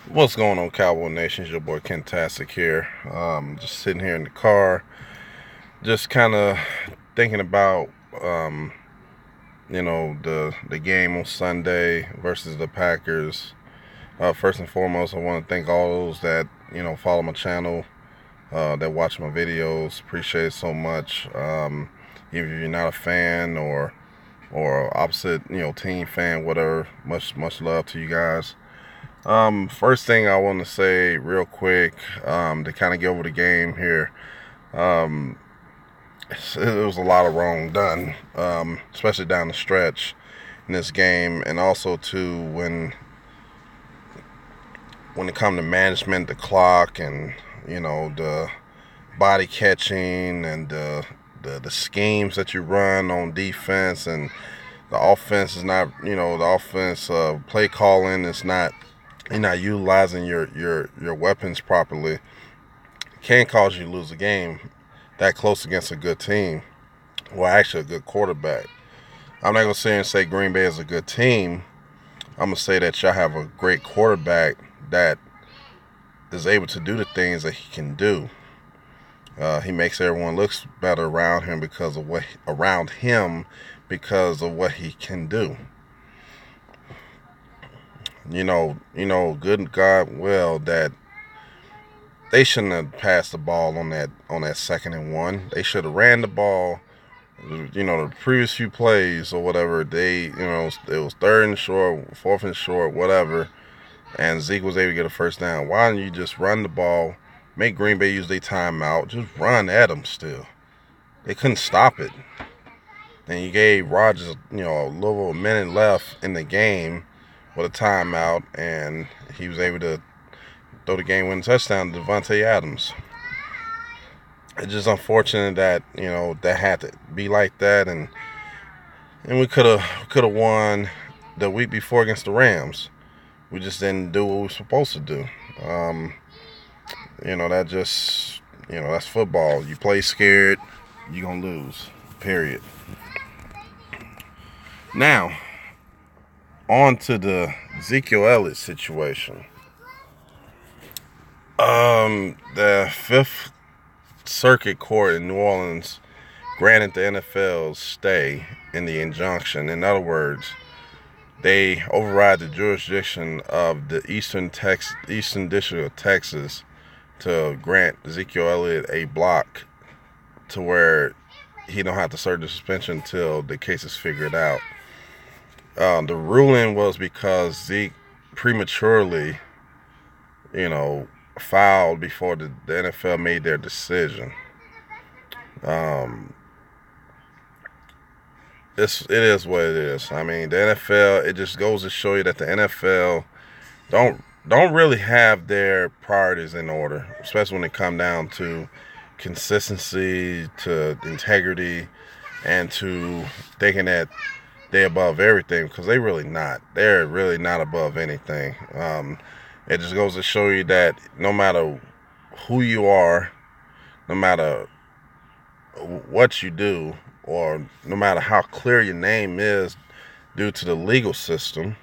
What's going on, Cowboy Nation? It's your boy Kentastic here. Just sitting here in the car, just kind of thinking about, um, the game on Sunday versus the Packers. First and foremost, I want to thank all those that follow my channel, that watch my videos. Appreciate it so much. Even if you're not a fan or opposite team fan, whatever. Much love to you guys. First thing I want to say real quick, to kind of get over the game here. Um, it was a lot of wrong done, especially down the stretch in this game, and also too when it comes to management, the clock, and the body catching and the schemes that you run on defense, and the offense is not, the offense play calling is not. You're not utilizing your weapons properly. Can cause you to lose a game that close against a good team. Well, actually, a good quarterback. I'm not gonna sit here and say Green Bay is a good team. I'm gonna say that y'all have a great quarterback that is able to do the things that he can do. He makes everyone looks better around him because of what he can do. Good God, well, that they shouldn't have passed the ball on that 2nd and 1. They should have ran the ball. The previous few plays or whatever, it was 3rd and short, 4th and short, whatever, and Zeke was able to get a first down. Why don't you just run the ball, make Green Bay use their timeout, just run at them still? They couldn't stop it. And you gave Rodgers, a little over a minute left in the game with a timeout, and he was able to throw the game-winning touchdown to Davante Adams. It's just unfortunate that that had to be like that, and we could have won the week before against the Rams. We just didn't do what we were supposed to do. That's football. You play scared, you're gonna lose. Period. Now, on to the Ezekiel Elliott situation. The Fifth Circuit Court in New Orleans granted the NFL's stay in the injunction. In other words, they override the jurisdiction of the Eastern District of Texas to grant Ezekiel Elliott a block to where he don't have to serve the suspension until the case is figured out. The ruling was because Zeke prematurely, filed before the NFL made their decision. It is what it is. I mean, the NFL. It just goes to show you that the NFL don't really have their priorities in order, especially when it comes down to consistency, to integrity, and to thinking that they're above everything, because they're really not. They're really not above anything. It just goes to show you that no matter who you are, no matter what you do, or no matter how clear your name is due to the legal system,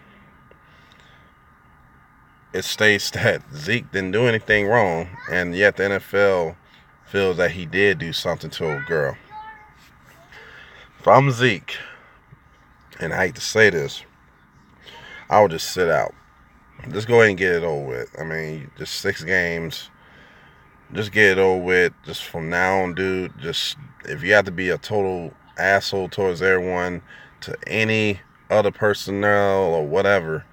it states that Zeke didn't do anything wrong, and yet the NFL feels that he did do something to a girl. If I'm Zeke, and I hate to say this, I would just sit out. Just go ahead and get it over with. I mean, just 6 games. Just get it over with. Just from now on, dude. Just, if you have to be a total asshole towards everyone, to any other personnel or whatever,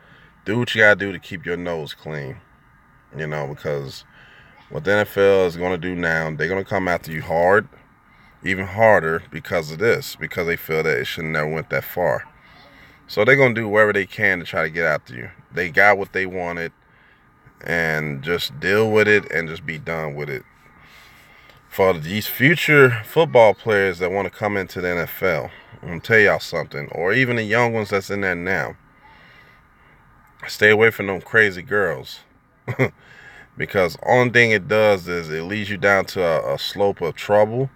do what you gotta do to keep your nose clean. Because what the NFL is gonna do now, they're gonna come after you hard, even harder because of this, because they feel that it should never went that far. So they're going to do whatever they can to try to get after you. They got what they wanted, and just deal with it and just be done with it. For these future football players that want to come into the NFL, I'm going to tell y'all something, or even the young ones that's in there now, stay away from them crazy girls. Because only thing it does is it leads you down to a slope of trouble,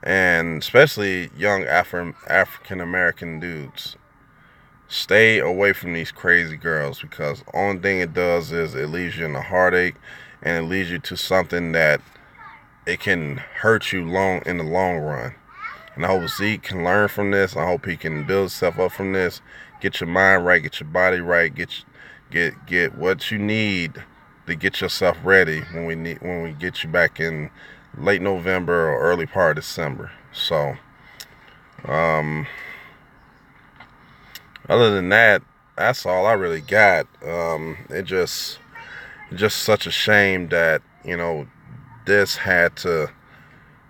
and especially young African American dudes. Stay away from these crazy girls, because the only thing it does is it leaves you in a heartache, and it leads you to something that it can hurt you in the long run. And I hope Zeke can learn from this. I hope he can build himself up from this. Get your mind right, get your body right, get what you need to get yourself ready when we get you back in late November or early part of December. So, other than that, that's all I really got. It's just such a shame that, this had to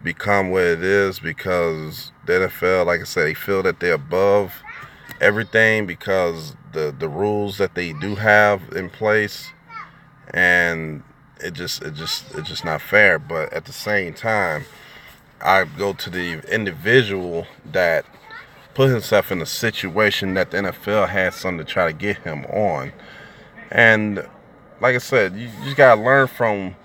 become what it is, because the NFL, like I said, they feel that they're above everything because the rules that they do have in place, and it's just not fair. But at the same time, I go to the individual that put himself in a situation that the NFL had something to try to get him on. And like I said, you just gotta learn from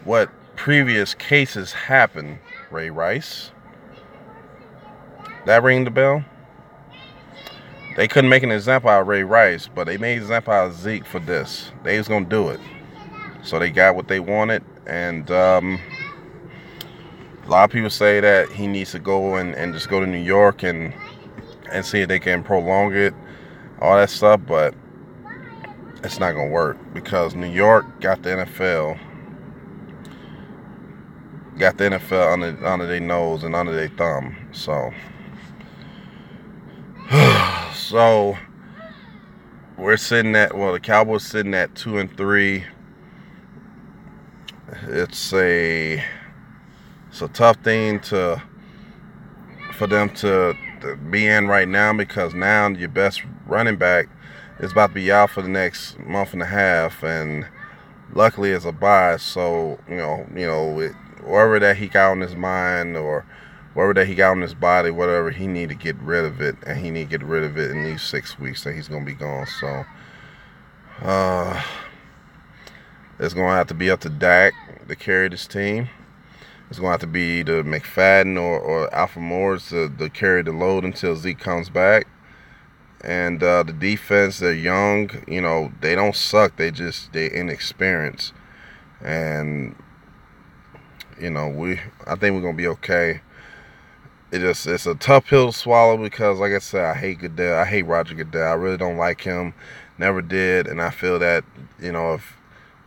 what previous cases happened. Ray Rice, that ring the bell? They couldn't make an example out of Ray Rice, but they made an example out of Zeke for this. They was gonna do it, so they got what they wanted. And a lot of people say that he needs to go and just go to New York and see if they can prolong it, all that stuff. But it's not gonna work, because New York got the NFL under their nose and under their thumb. So we're sitting at, the Cowboys sitting at 2-3. It's a tough thing for them to be in right now, because now your best running back is about to be out for the next month and a half, and luckily it's a bye. So whatever that he got on his mind, or whatever that he got on his body, whatever, he need to get rid of it, and he need to get rid of it in these 6 weeks that he's gonna be gone. So it's gonna have to be up to Dak to carry this team. It's gonna have to be either McFadden or Alfred Morris to carry the load until Zeke comes back. And the defense, they're young. They don't suck. They're inexperienced. And I think we're gonna be okay. It's a tough pill to swallow, because, like I said, I hate Goodell. I hate Roger Goodell. I really don't like him. Never did. And I feel that if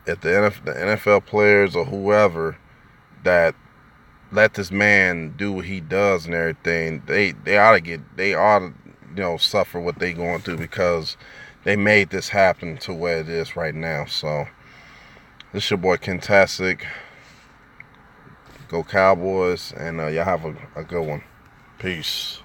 the NFL players or whoever that let this man do what he does and everything, they ought to suffer what they going through, because they made this happen to where it is right now. So this is your boy Kentastic. Go Cowboys, and y'all have a good one. Peace.